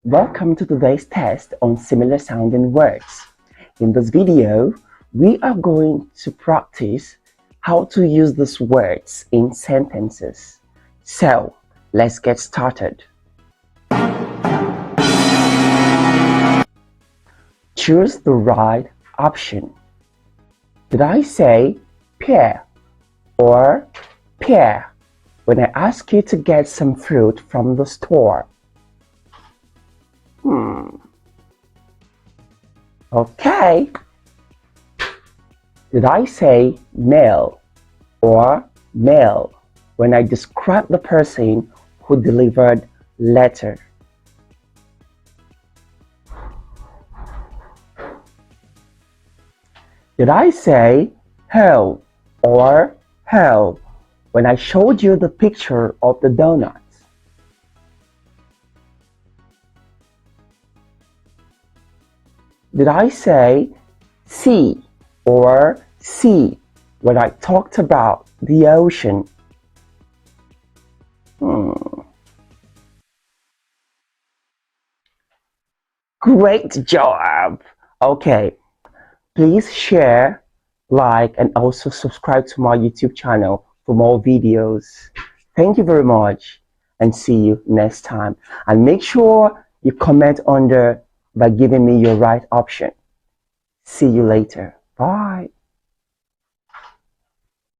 Welcome to today's test on similar sounding words. In this video, we are going to practice how to use these words in sentences. So, let's get started. Choose the right option. Did I say pear or pear when I ask you to get some fruit from the store? Okay. Did I say male or male when I describe the person who delivered letter? Did I say how or how when I showed you the picture of the donuts? Did I say sea or sea when I talked about the ocean? Great job! Okay, please share, like, and also subscribe to my YouTube channel for more videos. Thank you very much and see you next time. And make sure you comment under by giving me your right option. See you later. Bye.